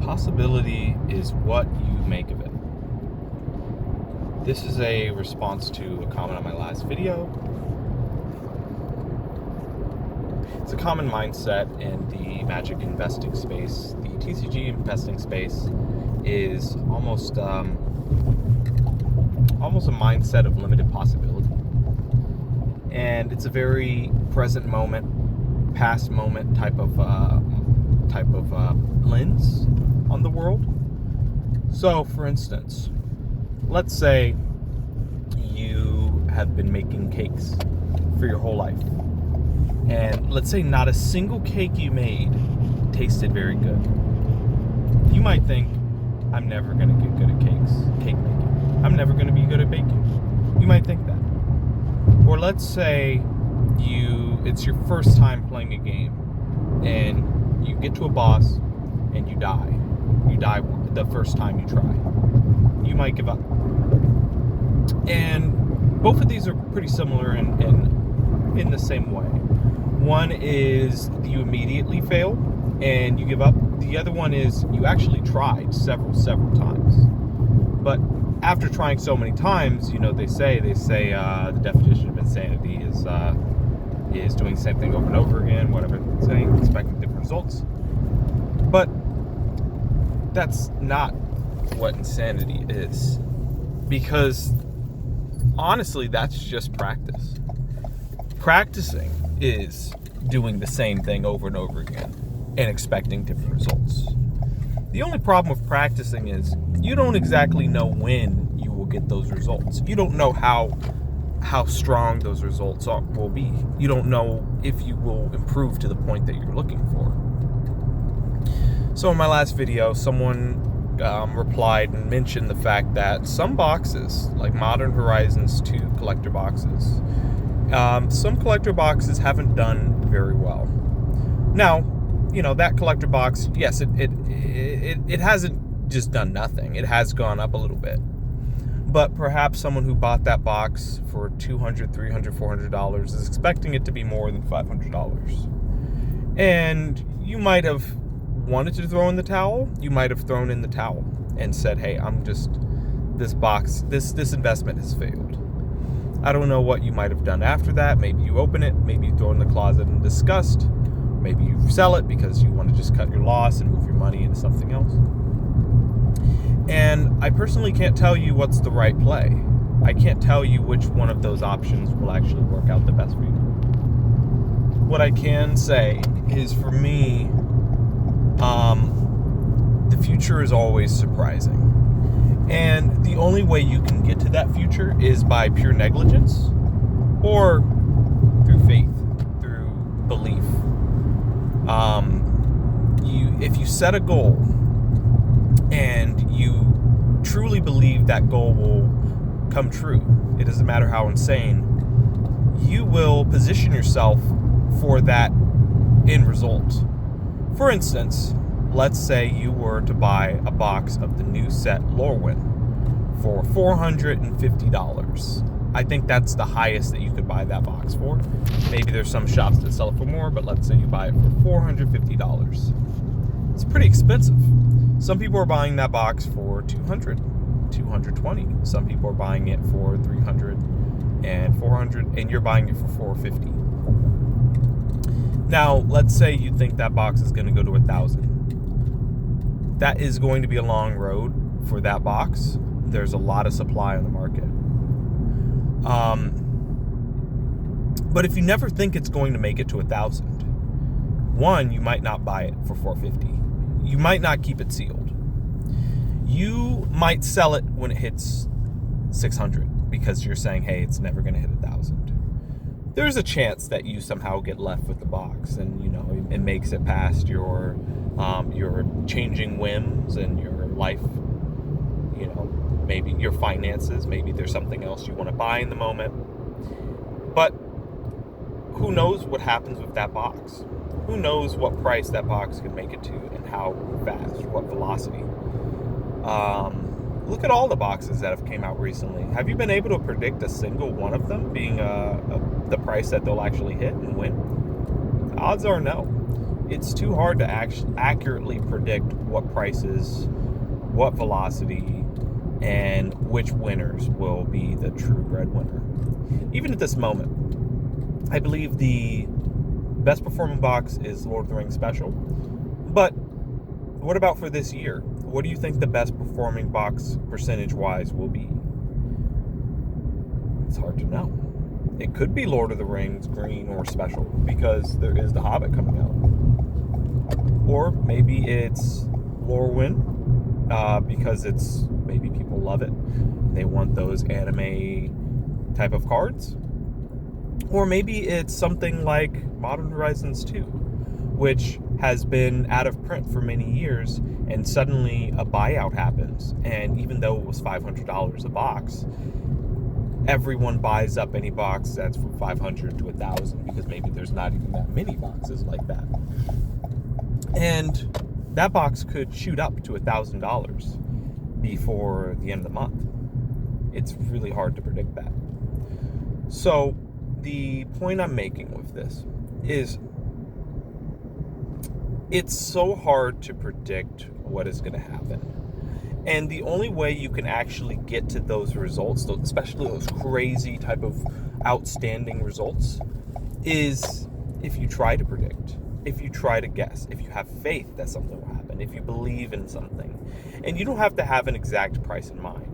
Possibility is what you make of it. This is a response to a comment on my last video. It's a common mindset in the magic investing space. The TCG investing space is almost a mindset of limited possibility. And it's a very present moment, past moment type of lens on the world. So, for instance, let's say you have been making cakes for your whole life. And let's say not a single cake you made tasted very good. You might think, I'm never going to get good at cake making. I'm never going to be good at baking. You might think that. Or let's say it's your first time playing a game and you get to a boss and you die. You die the first time you try. You might give up. And both of these are pretty similar in the same way. One is you immediately fail and you give up. The other one is you actually tried several times. But after trying so many times, they say the definition of insanity is doing the same thing over and over again, whatever they're saying, expecting different results. But that's not what insanity is. Because honestly, that's just practice. Practicing is doing the same thing over and over again and expecting different results. The only problem with practicing is you don't exactly know when you will get those results. You don't know how strong those results will be. You don't know if you will improve to the point that you're looking for. So in my last video, someone replied and mentioned the fact that some boxes, like Modern Horizons 2 collector boxes, some collector boxes haven't done very well. Now, that collector box, yes, it hasn't just done nothing. It has gone up a little bit. But perhaps someone who bought that box for $200, $300, $400 is expecting it to be more than $500. And you might have wanted to throw in the towel. You might have thrown in the towel and said, hey, this investment has failed. I don't know what you might have done after that. Maybe you open it, maybe you throw it in the closet in disgust. Maybe you sell it because you want to just cut your loss and move your money into something else. And I personally can't tell you what's the right play. I can't tell you which one of those options will actually work out the best for you. What I can say is, for me, the future is always surprising. And the only way you can get to that future is by pure negligence or through faith, through belief. If you set a goal and you truly believe that goal will come true, it doesn't matter how insane, you will position yourself for that end result. For instance, let's say you were to buy a box of the new set Lorwyn for $450. I think that's the highest that you could buy that box for. Maybe there's some shops that sell it for more, but let's say you buy it for $450. It's pretty expensive. Some people are buying that box for $200, $220. Some people are buying it for $300 and $400, and you're buying it for $450. Now, let's say you think that box is going to go to $1,000. That is going to be a long road for that box. There's a lot of supply on the market. But if you never think it's going to make it to $1,000, one, you might not buy it for $450. You might not keep it sealed. You might sell it when it hits $600 because you're saying, hey, it's never going to hit $1,000. There's a chance that you somehow get left with the box and, it makes it past your changing whims and your life, maybe your finances, maybe there's something else you want to buy in the moment. But who knows what happens with that box? Who knows what price that box can make it to and how fast, what velocity. Look at all the boxes that have came out recently. Have you been able to predict a single one of them being the price that they'll actually hit and win? The odds are no. it's too hard to accurately predict what prices, what velocity, and which winners will be the true breadwinner. Even at this moment, I believe the best performing box is Lord of the Rings Special. But what about for this year? What do you think the best performing box percentage-wise will be? It's hard to know. It could be Lord of the Rings Green or Special because there is The Hobbit coming out. Or maybe it's Lorwyn because maybe people love it. They want those anime type of cards. Or maybe it's something like Modern Horizons 2, which has been out of print for many years, and suddenly a buyout happens. And even though it was $500 a box, everyone buys up any box that's from $500 to $1,000 because maybe there's not even that many boxes like that. And that box could shoot up to $1,000 before the end of the month. It's really hard to predict that. So the point I'm making with this is it's so hard to predict what is going to happen. And the only way you can actually get to those results, especially those crazy type of outstanding results, is if you try to predict, if you try to guess, if you have faith that something will happen, if you believe in something. And you don't have to have an exact price in mind.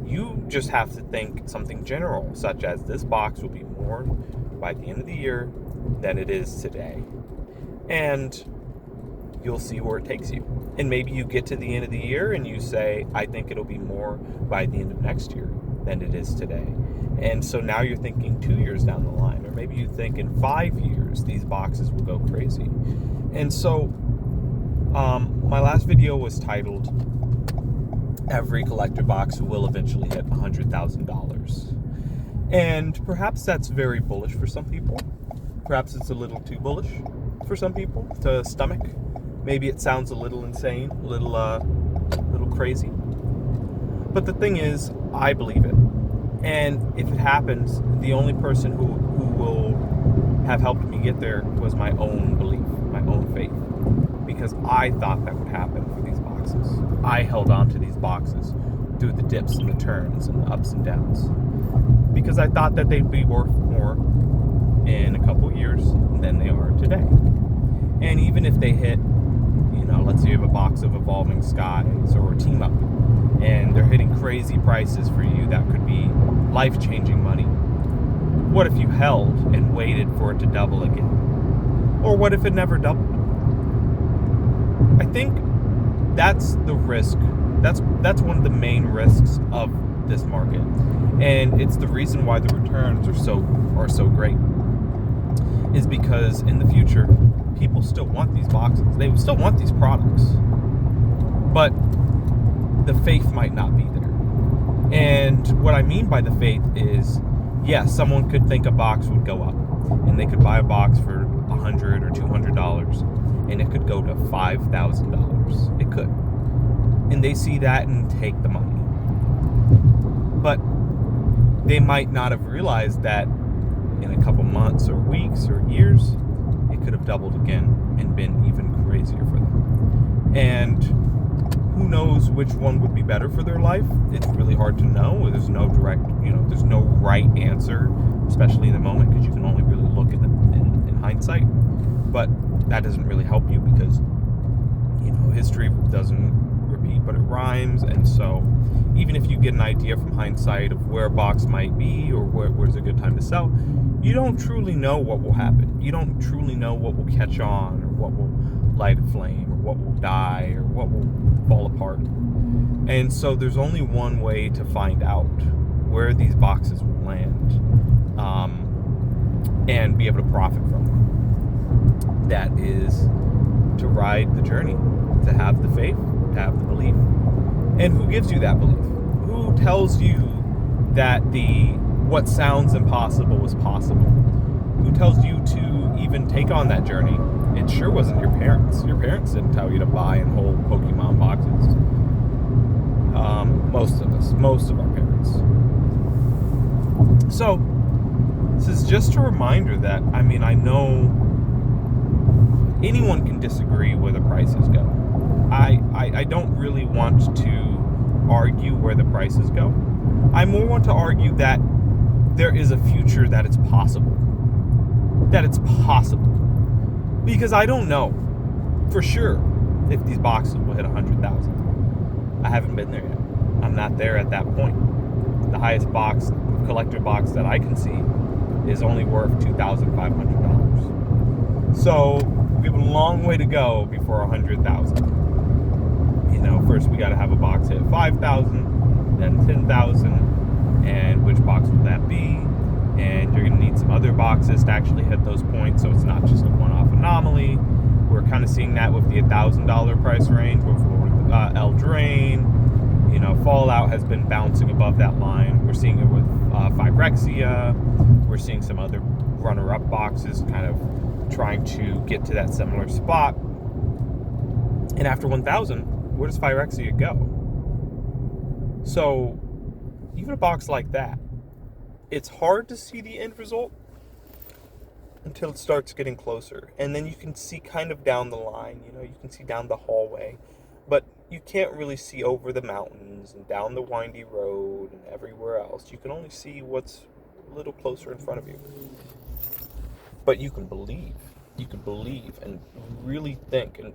You just have to think something general, such as this box will be more by the end of the year than it is today. And you'll see where it takes you. And maybe you get to the end of the year and you say, I think it'll be more by the end of next year than it is today. And so now you're thinking 2 years down the line, or maybe you think in 5 years these boxes will go crazy. And so my last video was titled, Every Collector Box Will Eventually Hit $100,000. And perhaps that's very bullish for some people. Perhaps it's a little too bullish for some people to stomach. Maybe it sounds a little insane, a little crazy. But the thing is, I believe it. And if it happens, the only person who will have helped me get there was my own belief, my own faith. Because I thought that would happen for these boxes. I held on to these boxes through the dips and the turns and the ups and downs. Because I thought that they'd be worth more in a couple years than they are today. And even if they hit, let's say you have a box of Evolving Skies or Team Up, and they're hitting crazy prices for you, that could be life-changing money. What if you held and waited for it to double again? Or what if it never doubled? I think that's the risk. That's one of the main risks of this market. And it's the reason why the returns are so great. Is because in the future, people still want these boxes. They still want these products. But the faith might not be there. And what I mean by the faith is, yes, someone could think a box would go up. And they could buy a box for $100 or $200. And it could go to $5,000. It could. And they see that and take the money. But they might not have realized that in a couple months or weeks or years, it could have doubled again and been even crazier for them. And who knows which one would be better for their life? It's really hard to know. There's no direct, there's no right answer, especially in the moment, because you can only really look in hindsight. But that doesn't really help you because, history doesn't repeat, but it rhymes. And so even if you get an idea from hindsight of where a box might be or where's a good time to sell, you don't truly know what will happen. You don't truly know what will catch on or what will light a flame or what will die or what will fall apart. And so there's only one way to find out where these boxes will land and be able to profit from them. That is to ride the journey, to have the faith, to have the belief. And who gives you that belief? Who tells you that what sounds impossible is possible? Who tells you to even take on that journey? It sure wasn't your parents. Your parents didn't tell you to buy and hold Pokemon boxes. Most of our parents. So, this is just a reminder that, I know anyone can disagree where the prices go. I don't really want to argue where the prices go. I more want to argue that there is a future that it's possible. That it's possible. Because I don't know for sure if these boxes will hit 100,000. I haven't been there yet. I'm not there at that point. The highest box, collector box that I can see is only worth $2,500. So we have a long way to go before 100,000. First we got to have a box hit 5,000, then 10,000, and which box will that be? And you're going to need some other boxes to actually hit those points, so it's not just a one-off anomaly. We're kind of seeing that with the $1,000 price range with Eldraine. Fallout has been bouncing above that line. We're seeing it with Phyrexia. We're seeing some other runner-up boxes kind of trying to get to that similar spot. And after 1,000, where does Phyrexia go? So even a box like that, it's hard to see the end result until it starts getting closer. And then you can see kind of down the line, you can see down the hallway. But you can't really see over the mountains and down the windy road and everywhere else. You can only see what's a little closer in front of you. But you can believe. You can believe and really think and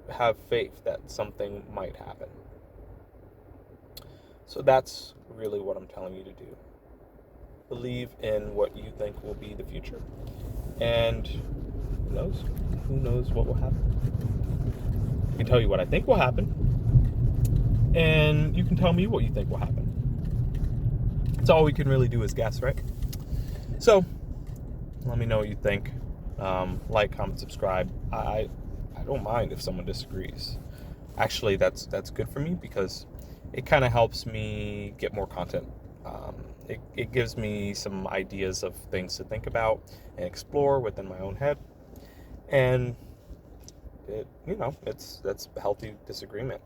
have faith that something might happen. So that's really what I'm telling you to do. Believe in what you think will be the future. And who knows? Who knows what will happen? I can tell you what I think will happen. And you can tell me what you think will happen. That's all we can really do is guess, right? So, let me know what you think. Like, comment, subscribe. I don't mind if someone disagrees. Actually, that's good for me because it kind of helps me get more content. It gives me some ideas of things to think about and explore within my own head. And that's healthy disagreement.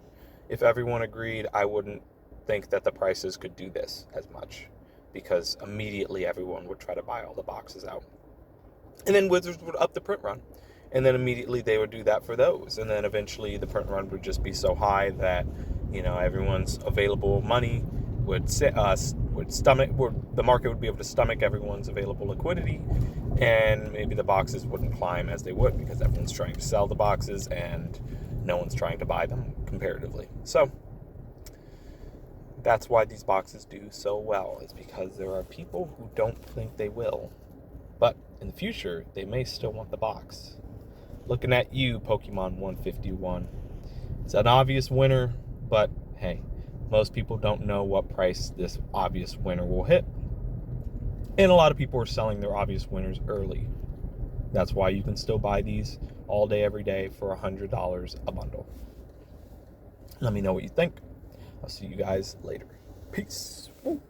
If everyone agreed, I wouldn't think that the prices could do this as much because immediately everyone would try to buy all the boxes out. And then Wizards would up the print run. And then immediately they would do that for those. And then eventually the print run would just be so high that, everyone's available money would stomach, the market would be able to stomach everyone's available liquidity. And maybe the boxes wouldn't climb as they would because everyone's trying to sell the boxes and no one's trying to buy them comparatively. So that's why these boxes do so well, is because there are people who don't think they will. But in the future, they may still want the box. Looking at you, Pokemon 151. It's an obvious winner, but hey, most people don't know what price this obvious winner will hit. And a lot of people are selling their obvious winners early. That's why you can still buy these all day, every day for $100 a bundle. Let me know what you think. I'll see you guys later. Peace. Woo.